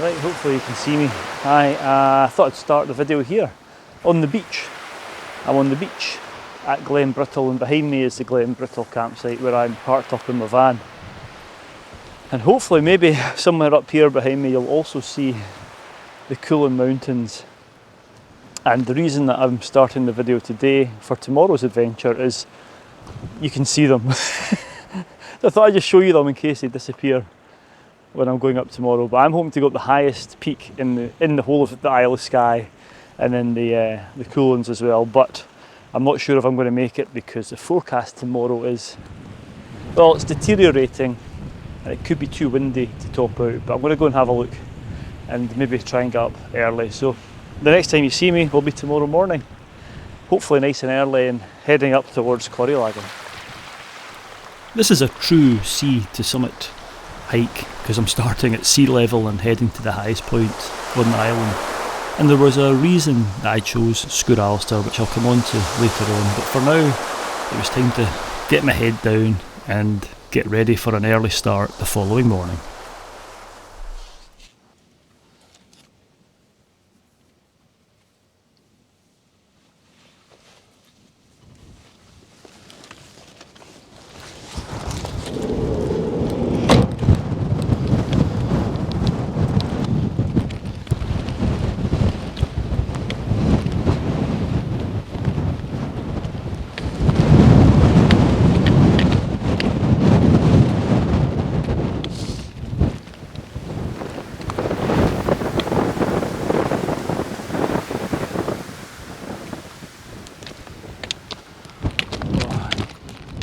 Right, hopefully you can see me. I thought I'd start the video here, on the beach. I'm on the beach at Glen Brittle, and behind me is the Glen Brittle campsite where I'm parked up in my van. And hopefully maybe somewhere up here behind me you'll also see the Cuillin Mountains. And the reason that I'm starting the video today for tomorrow's adventure is you can see them. So I thought I'd just show you them in case they disappear when I'm going up tomorrow. But I'm hoping to go up the highest peak in the whole of the Isle of Skye, and then the Cuillins as well. But I'm not sure if I'm going to make it because the forecast tomorrow is, well, it's deteriorating and it could be too windy to top out. But I'm going to go and have a look and maybe try and get up early. So the next time you see me will be tomorrow morning, hopefully nice and early, and heading up towards Coire, Lagan. This is a true sea to summit hike because I'm starting at sea level and heading to the highest point on the island. And there was a reason that I chose Coire, which I'll come on to later on. But for now, it was time to get my head down and get ready for an early start the following morning.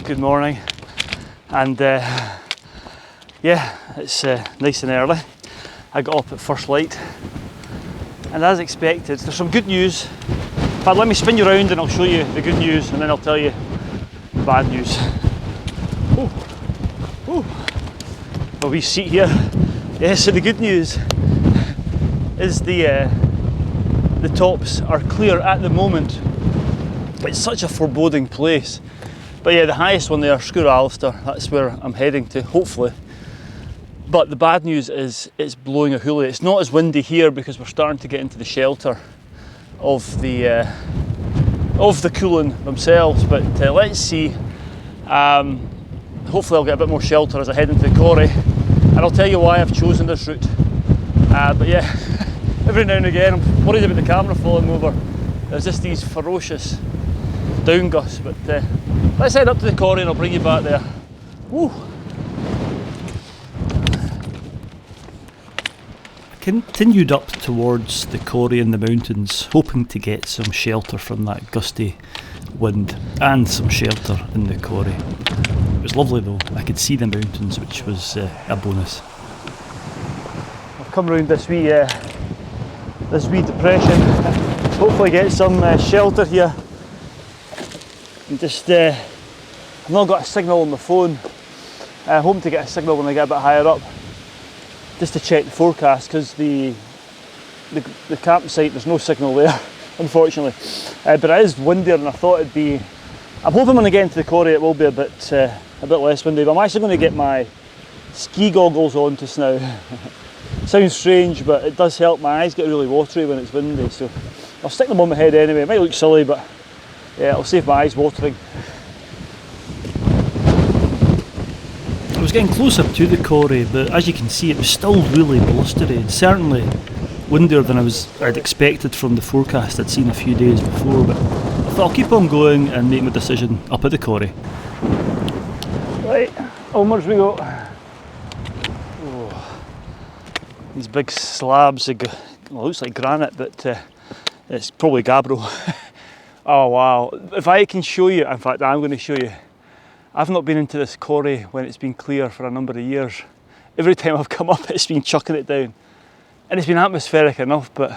Good morning, and yeah, it's nice and early. I got up at first light, and as expected, there's some good news. But let me spin you around and I'll show you the good news, and then I'll tell you the bad news. A wee seat here. Yeah, so the good news is the tops are clear at the moment. It's such a foreboding place. But yeah, the highest one there, Coire, that's where I'm heading to, hopefully. But the bad news is it's blowing a hoolie. It's not as windy here because we're starting to get into the shelter of the Cuillin themselves. But let's see. Hopefully I'll get a bit more shelter as I head into the Coire. And I'll tell you why I've chosen this route. But yeah, every now and again I'm worried about the camera falling over. There's just these ferocious down gusts. But let's head up to the Coire and I'll bring you back there. Woo. I continued up towards the Coire in the mountains, hoping to get some shelter from that gusty wind and some shelter in the Coire. It was lovely though, I could see the mountains, which was a bonus. I've come round this wee depression, hopefully get some shelter here. Just, I've not got a signal on my phone. I'm hoping to get a signal when I get a bit higher up, just to check the forecast, because the campsite, there's no signal there, unfortunately. But it is windier than I thought it'd be. I'm hoping when I get into the Coire it will be a bit less windy, but I'm actually going to get my ski goggles on just now. Sounds strange, but it does help. My eyes get really watery when it's windy, so I'll stick them on my head anyway. It might look silly, but yeah, it'll save my eyes watering. I was getting closer to the Coire, but as you can see it was still really blustery and certainly windier than I'd expected from the forecast I'd seen a few days before, but I thought I'll keep on going and make my decision up at the Coire. Right, onwards we go. Oh, these big slabs, well, looks like granite, but it's probably gabbro. Oh wow, if I can show you, in fact I'm going to show you, I've not been into this Coire when it's been clear for a number of years. Every time I've come up it's been chucking it down, and it's been atmospheric enough, but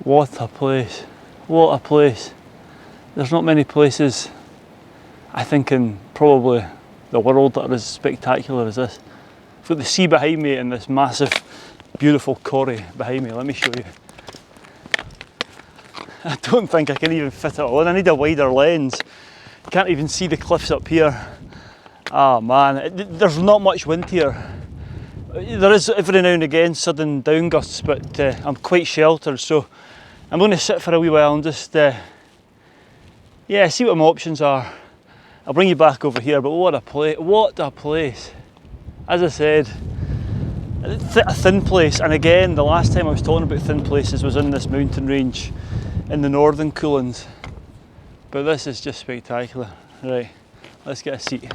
what a place, what a place. There's not many places, I think, in probably the world that are as spectacular as this. I've got the sea behind me and this massive beautiful Coire behind me. Let me show you. I don't think I can even fit it all in. I need a wider lens. Can't even see the cliffs up here. Oh man, there's not much wind here. There is every now and again sudden down gusts, but I'm quite sheltered, so I'm going to sit for a wee while and just yeah, see what my options are. I'll bring you back over here, but what a place. As I said, a thin place, and again, the last time I was talking about thin places was in this mountain range in the northern Cuillins. But this is just spectacular. Right, let's get a seat.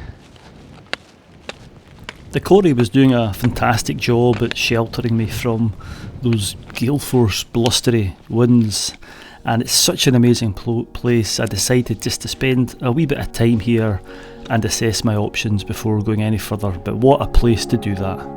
The Coire was doing a fantastic job at sheltering me from those gale force blustery winds, and it's such an amazing place. I decided just to spend a wee bit of time here and assess my options before going any further, but what a place to do that.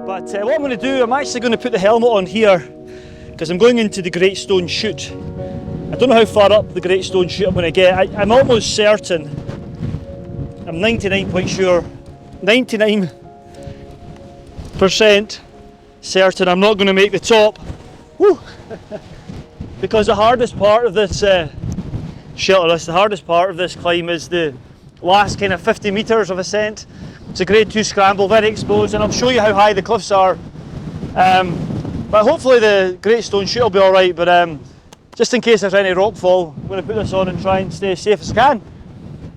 But what I'm going to do, I'm actually going to put the helmet on here because I'm going into the Great Stone Chute. I don't know how far up the Great Stone Chute I'm going to get. I'm almost certain, I'm 99% certain I'm not going to make the top. Woo! Because the hardest part of this the hardest part of this climb is the last kind of 50 metres of ascent. It's a grade 2 scramble, very exposed, and I'll show you how high the cliffs are. But hopefully the Great Stone Chute will be alright, but just in case there's any rockfall, I'm going to put this on and try and stay as safe as I can.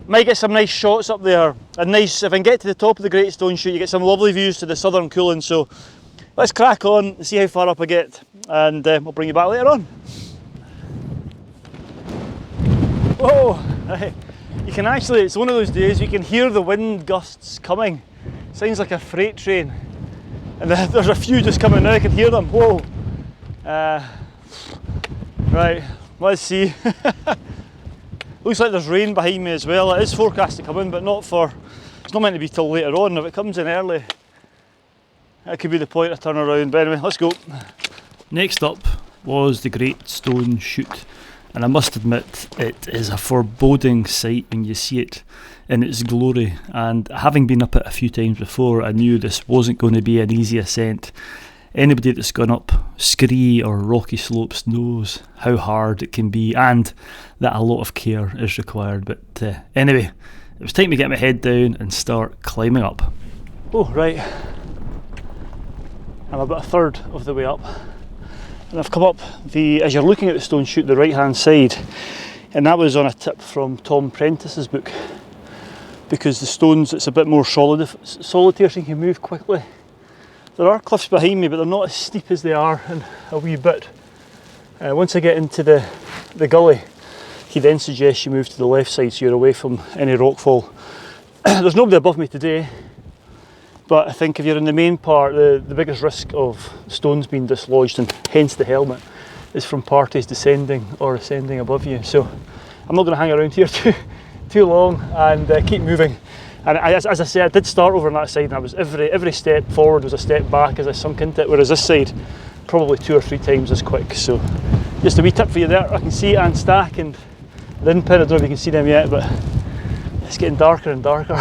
Might get some nice shots up there, and nice, if I can get to the top of the Great Stone Chute, you get some lovely views to the southern Cuillin. So let's crack on and see how far up I get, and we'll bring you back later on. Whoa! You can actually, it's one of those days you can hear the wind gusts coming. Sounds like a freight train. And there's a few just coming now, I can hear them. Whoa! Right, let's see. Looks like there's rain behind me as well. It is forecast to come in, but it's not meant to be till later on. If it comes in early, that could be the point of turn around. But anyway, let's go. Next up was the Great Stone Chute, and I must admit it is a foreboding sight when you see it in its glory, and having been up it a few times before, I knew this wasn't going to be an easy ascent. Anybody that's gone up scree or rocky slopes knows how hard it can be and that a lot of care is required. But anyway, it was time to get my head down and start climbing up. Oh right, I'm about a third of the way up. And I've come up as you're looking at the Stone Chute, the right hand side, and that was on a tip from Tom Prentice's book, because the stones, it's a bit more solitary, so you can move quickly. There are cliffs behind me, but they're not as steep as they are in a wee bit. Once I get into the gully, he then suggests you move to the left side so you're away from any rockfall. There's nobody above me today, but I think if you're in the main part, the biggest risk of stones being dislodged, and hence the helmet, is from parties descending or ascending above you. So I'm not going to hang around here too long and keep moving. And as I say, I did start over on that side, and I was every step forward was a step back as I sunk into it, whereas this side probably 2 or 3 times as quick. So just a wee tip for you there. I can see Ann Stack and the Inn Pin. I don't know if you can see them yet, but it's getting darker and darker.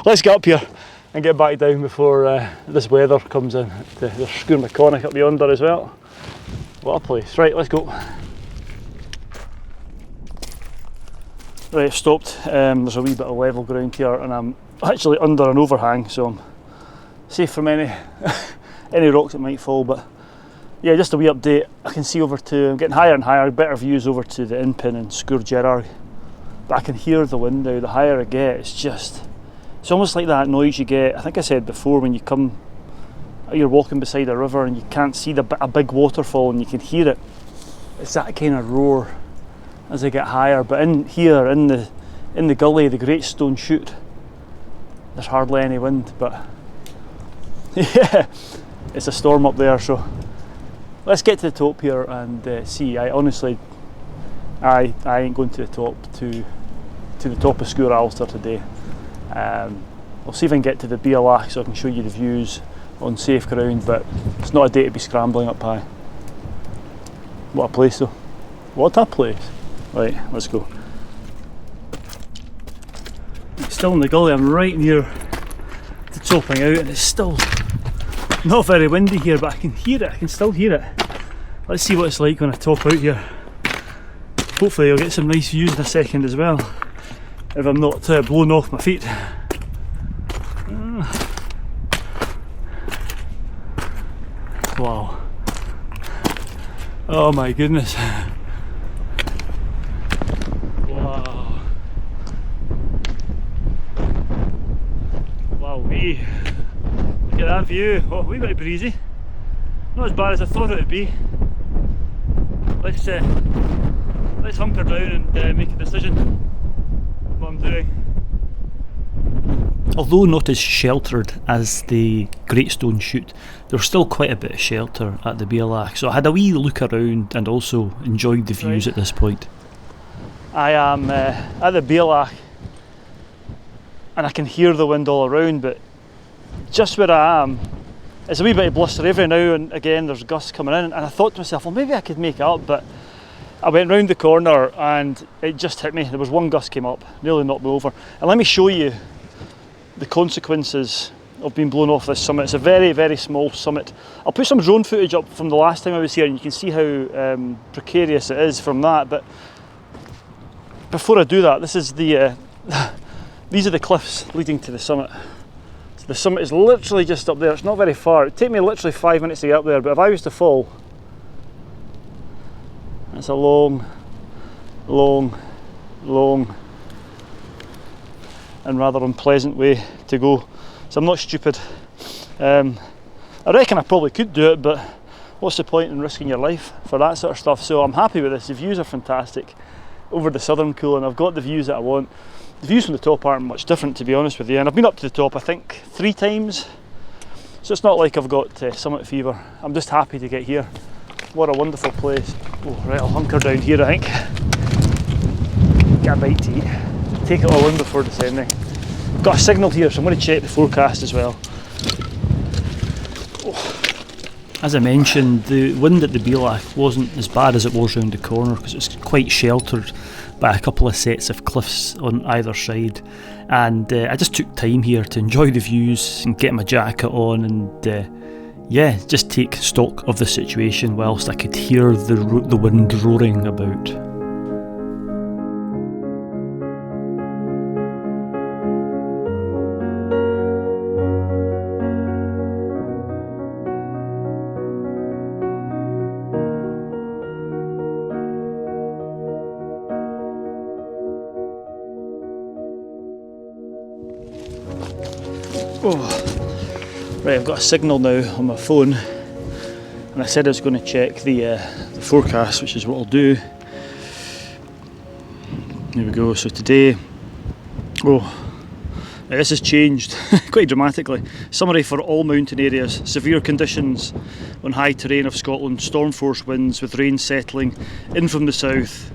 Let's get up here and get back down before this weather comes in. There's Cuillin Mountains up yonder as well. What a place. Right, let's go. Right, I've stopped. There's a wee bit of level ground here, and I'm actually under an overhang, so I'm safe from any rocks that might fall. But yeah, just a wee update. I can see I'm getting higher and higher, better views over to the Inn Pin and Coire. But I can hear the wind now. The higher I get, it's almost like that noise you get, I think I said before, when you're walking beside a river and you can't see a big waterfall and you can hear it. It's that kind of roar as I get higher. But in the gully, the Great Stone Chute, there's hardly any wind, but yeah, it's a storm up there. So let's get to the top here and see. I honestly ain't going to the top of Coire today. I'll see if I can get to the Bialach so I can show you the views on safe ground, but it's not a day to be scrambling up high. What a place though. What a place. Right, let's go. Still in the gully, I'm right near the topping out, and it's still not very windy here, but I can hear it, I can still hear it. Let's see what it's like when I top out here. Hopefully I'll get some nice views in a second as well, if I'm not blown off my feet. Wow. Oh my goodness. Wow. Wowee. Look at that view. Oh, a wee bit breezy. Not as bad as I thought it would be. Let's hunker down and make a decision what I'm doing. Although not as sheltered as the Great Stone Chute, there was still quite a bit of shelter at the Bealach, so I had a wee look around and also enjoyed the views at this point. I am at the Bealach and I can hear the wind all around, but just where I am, it's a wee bit of bluster every now and again. There's gusts coming in, and I thought to myself, well, maybe I could make it up, but I went round the corner and it just hit me. There was one gust came up, nearly knocked me over. And let me show you the consequences of being blown off this summit. It's a very, very small summit. I'll put some drone footage up from the last time I was here, and you can see how precarious it is from that. But before I do that, this is the these are the cliffs leading to the summit. So the summit is literally just up there. It's not very far. It'd take me literally 5 minutes to get up there, but if I was to fall, it's a long, long, long and rather unpleasant way to go. So I'm not stupid. I reckon I probably could do it, but what's the point in risking your life for that sort of stuff? So I'm happy with this. The views are fantastic over the southern Cuillin. I've got the views that I want. The views from the top aren't much different, to be honest with you, and I've been up to the top I think 3 times, so it's not like I've got summit fever. I'm just happy to get here. What a wonderful place. Oh, right, I'll hunker down here I think. Get a bite to eat. Take it all in before descending. Got a signal here, so I'm going to check the forecast as well. Oh. As I mentioned, the wind at the Bealach wasn't as bad as it was round the corner because it's quite sheltered by a couple of sets of cliffs on either side, and I just took time here to enjoy the views and get my jacket on and yeah, just take stock of the situation whilst I could hear the wind roaring about. Oh. Right, I've got a signal now on my phone, and I said I was going to check the forecast, which is what I'll do. Here we go. So today, this has changed quite dramatically. Summary for all mountain areas: severe conditions on high terrain of Scotland, storm force winds with rain settling in from the south.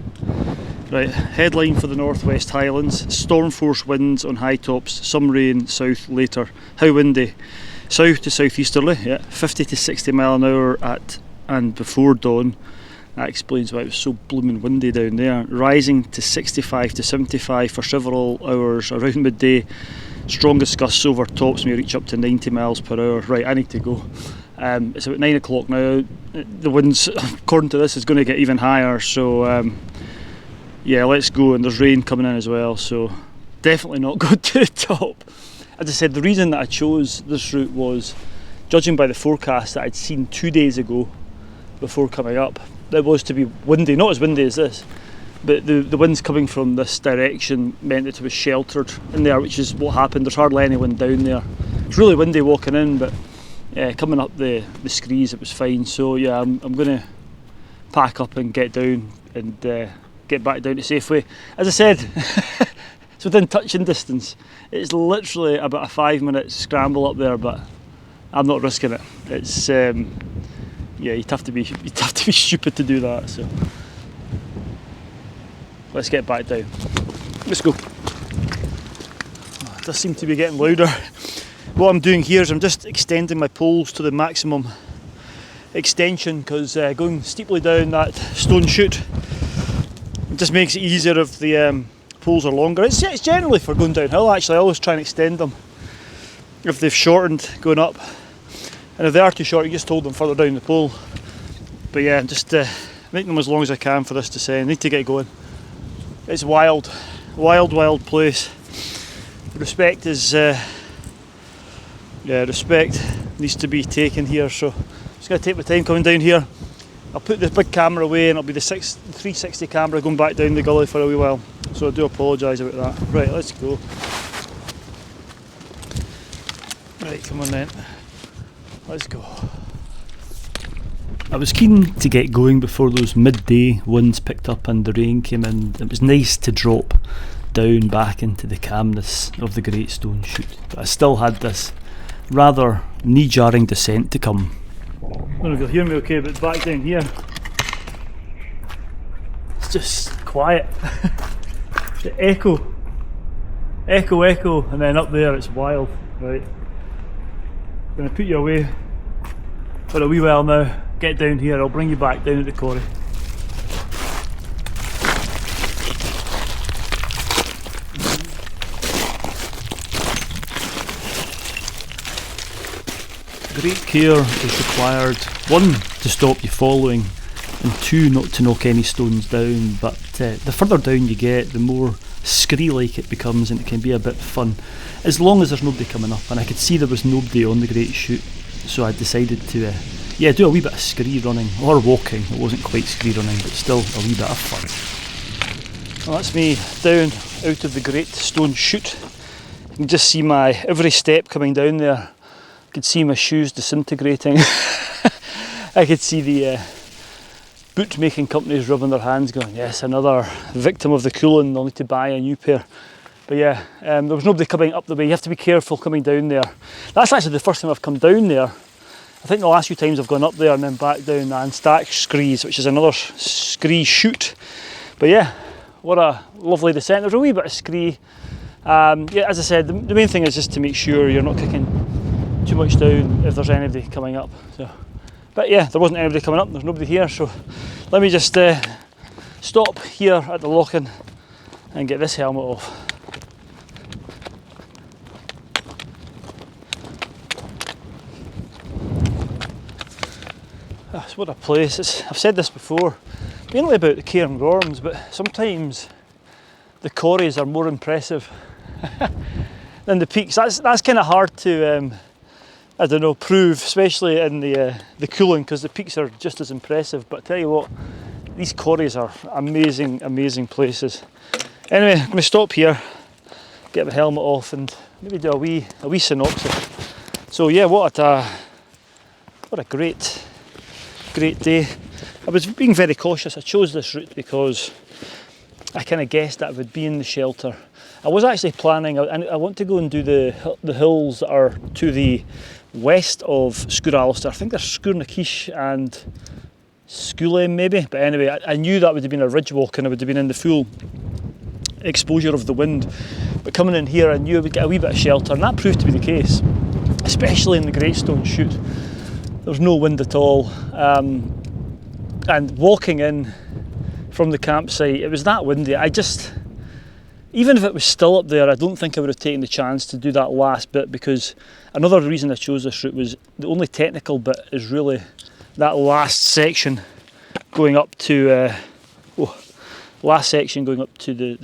Right, headline for the Northwest Highlands: storm force winds on high tops, some rain, south later. How windy? South to southeasterly, yeah, 50 to 60 mile an hour at and before dawn. That explains why it was so blooming windy down there. Rising to 65 to 75 for several hours around midday. Strongest gusts over tops may reach up to 90 miles per hour. Right, I need to go. It's about 9 o'clock now. The winds, according to this, is going to get even higher, so yeah, let's go. And there's rain coming in as well, so definitely not go to the top. As I said, the reason that I chose this route was, judging by the forecast that I'd seen 2 days ago before coming up, it was to be windy, not as windy as this, but the winds coming from this direction meant that it was sheltered in there, which is what happened. There's hardly any wind down there. It's really windy walking in, but coming up the screes it was fine. So yeah, I'm going to pack up and get down and get back down to Safeway. As I said, it's within touching distance. It's literally about a 5-minute scramble up there, but I'm not risking it. It's yeah, you'd have to be stupid to do that. So let's get back down. Let's go. Oh, it does seem to be getting louder what I'm doing here is I'm just extending my poles to the maximum extension, because going steeply down that stone chute just makes it easier if the poles are longer. It's generally for going downhill actually. I always try and extend them if they've shortened going up, and if they are too short you just hold them further down the pole. But yeah, just make them as long as I can for this descent. I need to get going. It's wild place. Respect is respect needs to be taken here, so I'm just going to take my time coming down here. I'll put the big camera away and it'll be the 360 camera going back down the gully for a wee while, so I do apologise about that. Right, let's go. Right, come on then, let's go. I was keen to get going before those midday winds picked up and the rain came in. It was nice to drop down back into the calmness of the Great Stone Chute, but I still had this rather knee-jarring descent to come. I don't know if you'll hear me okay, but back down here it's just quiet. The echo, and then up there it's wild. Right, I'm going to put you away for a wee while now. Get down here, I'll bring you back down at the Coire. Great care is required, 1 to stop you falling, and 2 not to knock any stones down, but the further down you get the more scree-like it becomes, and it can be a bit fun as long as there's nobody coming up, and I could see there was nobody on the Great Chute, so I decided to do a wee bit of scree running, or walking. It wasn't quite scree running, but still a wee bit of fun. Well, that's me down out of the Great Stone Chute. You can just see my every step coming down there. I could see my shoes disintegrating. I could see the boot making companies rubbing their hands going, yes, another victim of the Cuillin, they'll need to buy a new pair. But yeah, there was nobody coming up the way. You have to be careful coming down there. That's actually the first time I've come down there. I think the last few times I've gone up there and then back down and stack screes, which is another scree chute. But yeah, what a lovely descent. There's a wee bit of scree. Yeah, as I said, the main thing is just to make sure you're not kicking too much down if there's anybody coming up. So, but yeah, there wasn't anybody coming up, there's nobody here, so let me just stop here at the Lagan and get this helmet off. What a place. I've said this before, mainly about the Cairngorms, but sometimes the Coires are more impressive than the peaks. That's kind of hard to, I don't know, prove, especially in the Cuillin, because the peaks are just as impressive. But I tell you what, these Coires are amazing, amazing places. Anyway, I'm going to stop here, get my helmet off, and maybe do a wee synopsis. So yeah, what a great day. I was being very cautious. I chose this route because I kind of guessed that I would be in the shelter. I was actually planning, I want to go and do the hills that are to the west of Scoire. I think they're Scoire and Cuillin maybe, but anyway, I knew that would have been a ridge walk and I would have been in the full exposure of the wind. But coming in here I knew I would get a wee bit of shelter, and that proved to be the case, especially in the Great Stone Chute. There's no wind at all, and walking in from the campsite, it was that windy. Even if it was still up there, I don't think I would have taken the chance to do that last bit, because another reason I chose this route was the only technical bit is really that last section going up to the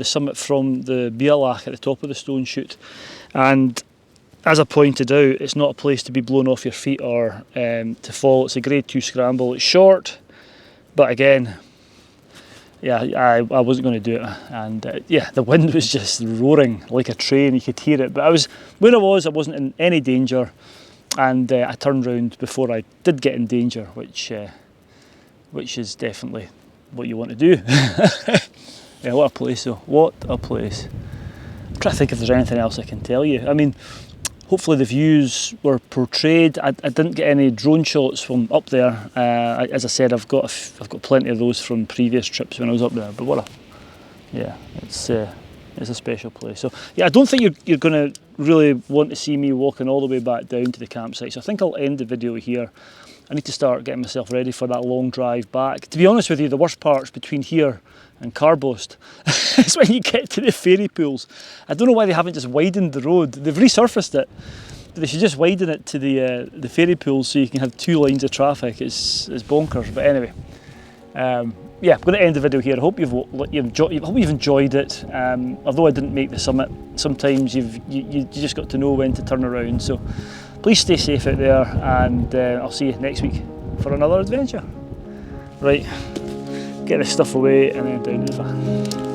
summit from the Bialach at the top of the Stone Chute. And as I pointed out, it's not a place to be blown off your feet or to fall. It's a grade 2 scramble. It's short, but again, yeah, I wasn't going to do it. And yeah, the wind was just roaring like a train. You could hear it. But where I wasn't in any danger, and I turned round before I did get in danger, which is definitely what you want to do. Yeah, what a place though. What a place. I'm trying to think if there's anything else I can tell you. I mean, hopefully the views were portrayed. I didn't get any drone shots from up there. As I said, I've got It's a special place. So yeah, I don't think you're going to really want to see me walking all the way back down to the campsite. So I think I'll end the video here. I need to start getting myself ready for that long drive back. To be honest with you, the worst parts between here and Carbost is when you get to the fairy pools. I don't know why they haven't just widened the road. They've resurfaced it, but they should just widen it to the fairy pools so you can have 2 lanes of traffic. It's bonkers. But anyway, yeah, I'm going to end the video here. I hope you've enjoyed it. Although I didn't make the summit, sometimes you just got to know when to turn around. So please stay safe out there, and I'll see you next week for another adventure. Right, get this stuff away and then down to the van.